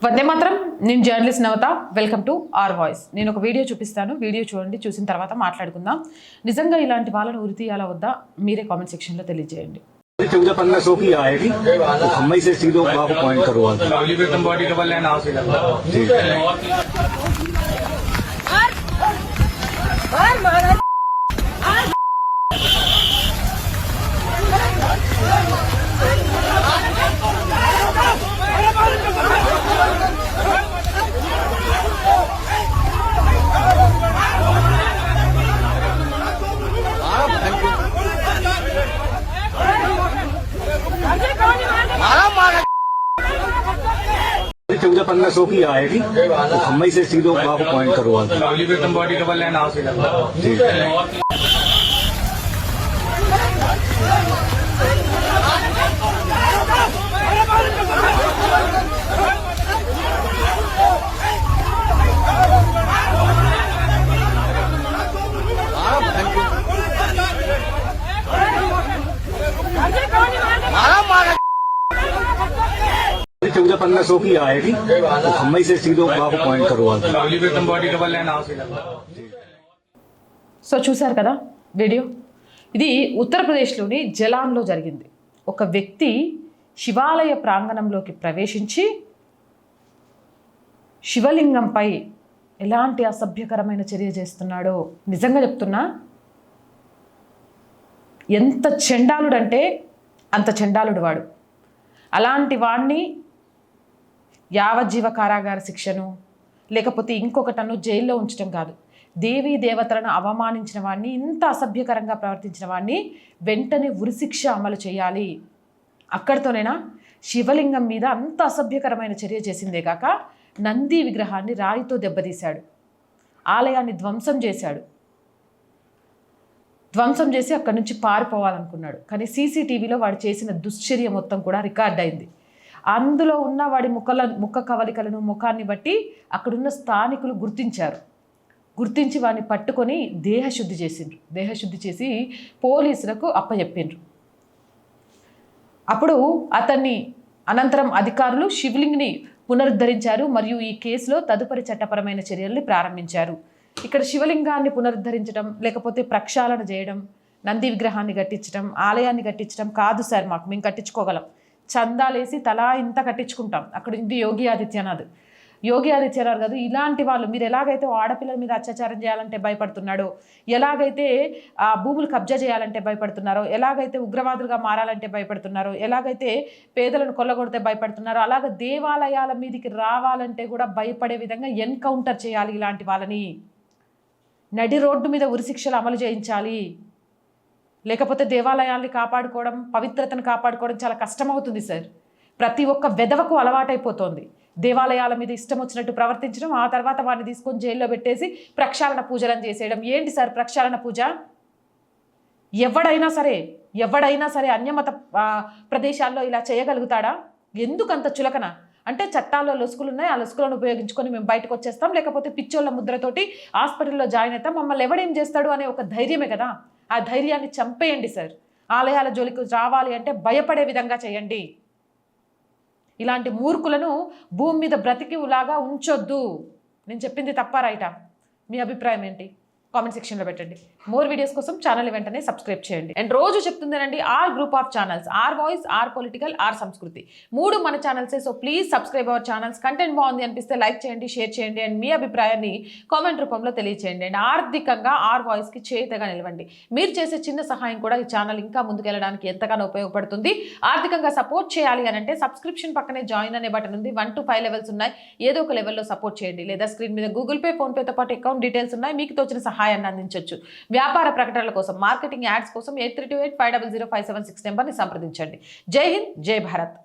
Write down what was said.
వందే మాత్రం. నేను journalist Navata. Welcome to R Voice. నేను ఒక వీడియో చూపిస్తాను, వీడియో చూడండి, చూసిన తర్వాత మాట్లాడుకుందాం. నిజంగా ఇలాంటి వాళ్ళను ఉరి తీయాలా వద్దా మీరే కామెంట్ సెక్షన్లో తెలియజేయండి. 1400 की आएगी तो हम से सीधो आपको पॉइंट करवा चौदह 1500 की आएगी तो हम से सीधो आपको पॉइंट करवा चौदह 1500 की आएगी तो हम से सीधो आपको पॉइंट करवा సో చూశారు కదా వీడియో. ఇది ఉత్తరప్రదేశ్లోని జలాన్లో జరిగింది. ఒక వ్యక్తి శివాలయ ప్రాంగణంలోకి ప్రవేశించి శివలింగంపై ఎలాంటి అసభ్యకరమైన చర్య చేస్తున్నాడో నిజంగా చెప్తున్నా. ఎంత చెండాలుడంటే అంత చెండాలుడు వాడు. అలాంటి వాడిని యావజ్జీవ కారాగార శిక్షను లేకపోతే ఇంకొకటను జైల్లో ఉంచడం కాదు, దేవీ దేవతలను అవమానించిన వాడిని, ఇంత అసభ్యకరంగా ప్రవర్తించిన వాడిని వెంటనే ఉరిశిక్ష అమలు చేయాలి. అక్కడితోనైనా శివలింగం మీద అంత అసభ్యకరమైన చర్య చేసిందే కాక నంది విగ్రహాన్ని రాయితో దెబ్బతీశాడు, ఆలయాన్ని ధ్వంసం చేశాడు. ధ్వంసం చేసి అక్కడి నుంచి పారిపోవాలనుకున్నాడు. కానీ సీసీటీవీలో వాడు చేసిన దుశ్చర్య మొత్తం కూడా రికార్డ్ అయింది. అందులో ఉన్న వాడి ముఖ కవలికలను, ముఖాన్ని బట్టి అక్కడున్న స్థానికులు గుర్తించి వాడిని పట్టుకొని దేహశుద్ధి చేసిండ్రు. దేహశుద్ధి చేసి పోలీసులకు అప్పచెప్పిండ్రు. అప్పుడు అనంతరం అధికారులు శివలింగిని పునరుద్ధరించారు మరియు ఈ కేసులో తదుపరి చట్టపరమైన చర్యల్ని ప్రారంభించారు. ఇక్కడ శివలింగాన్ని పునరుద్ధరించడం లేకపోతే ప్రక్షాళన చేయడం, నంది విగ్రహాన్ని కట్టించడం, ఆలయాన్ని కట్టించడం కాదు సార్, మేము కట్టించుకోగలం, చందాలేసి తలా ఇంత కట్టించుకుంటాం. అక్కడ ఇది యోగి ఆదిత్యనాథ్ కాదు. ఇలాంటి వాళ్ళు మీరు ఎలాగైతే ఆడపిల్లల మీద అత్యాచారం చేయాలంటే భయపడుతున్నాడో, ఎలాగైతే ఆ భూములు కబ్జా చేయాలంటే భయపడుతున్నారో, ఎలాగైతే ఉగ్రవాదులుగా మారాలంటే భయపడుతున్నారో, ఎలాగైతే పేదలను కొల్లగొడితే భయపడుతున్నారో, అలాగ దేవాలయాల మీదకి రావాలంటే కూడా భయపడే విధంగా ఎన్కౌంటర్ చేయాలి. ఇలాంటి వాళ్ళని నడి రోడ్డు మీద ఉరిశిక్షలు అమలు చేయించాలి. లేకపోతే దేవాలయాల్ని కాపాడుకోవడం, పవిత్రతను కాపాడుకోవడం చాలా కష్టమవుతుంది సార్. ప్రతి ఒక్క వెధవకు అలవాటైపోతుంది దేవాలయాల మీద ఇష్టం వచ్చినట్టు ప్రవర్తించడం, ఆ తర్వాత వాడిని తీసుకొని జైల్లో పెట్టేసి ప్రక్షాళన పూజలను చేసేయడం. ఏంటి సార్ ప్రక్షాళన పూజ? ఎవడైనా సరే అన్యమత ప్రదేశాల్లో ఇలా చేయగలుగుతాడా? ఎందుకంత చులకన? అంటే చట్టాల్లో లొసుకులు ఉన్నాయి, ఆ లొసుకులను ఉపయోగించుకొని మేము బయటకు వచ్చేస్తాం, లేకపోతే పిచ్చోళ్ళ ముద్రతోటి హాస్పిటల్లో జాయిన్ అవుతాం, మమ్మల్ని ఎవడేం చేస్తాడు అనే ఒక ధైర్యమే కదా. ఆ ధైర్యాన్ని చంపేయండి సార్. ఆలయాల జోలికి రావాలి అంటే భయపడే విధంగా చేయండి. ఇలాంటి మూర్ఖులను భూమి మీద బ్రతికిలాగా ఉంచొద్దు. నేను చెప్పింది తప్ప రైటా? మీ అభిప్రాయం ఏంటి? కామెంట్ సెక్షన్లో పెట్టండి. మోర్ వీడియోస్ కోసం ఛానల్ వెంటనే సబ్స్క్రైబ్ చేయండి. అండ్ రోజు చెప్తుందేనండి, R group of channels, R voice, R political, R Sanskriti, 3 మన ఛానల్సే. So please subscribe our channels. Content బాగుంది అనిపిస్తే లైక్ చేయండి, షేర్ చేయండి, అండ్ మీ అభిప్రాయాన్ని కామెంట్ రూపంలో తెలియచేయండి. అండ్ ఆర్థికంగా ఆర్ వాయిస్కి చేతగా నిలవండి. మీరు చేసే చిన్న సహాయం కూడా ఈ ఛానల్ ఇంకా ముందుకెళ్ళడానికి ఎంతగానో ఉపయోగపడుతుంది. ఆర్థికంగా సపోర్ట్ చేయాలి అని అంటే సబ్స్క్రిప్షన్ పక్కనే జాయిన్ అనే బటన్ ఉంది. 1 to 5 లెవెల్స్ ఉన్నాయి. ఏదో ఒక లెవెల్లో సపోర్ట్ చేయండి. లేదా స్క్రీన్ మీద గూగుల్ పే, ఫోన్పేతో పాటు అకౌంట్ డీటెయిల్స్ ఉన్నాయి. మీకు తోచిన సహాయాన్ని అందించవచ్చు. వ్యాపార ప్రకటనల కోసం, మార్కెటింగ్ యాడ్స్ కోసం 8328500576 నెంబర్ని సంప్రదించండి. జై హింద్, జై భారత్.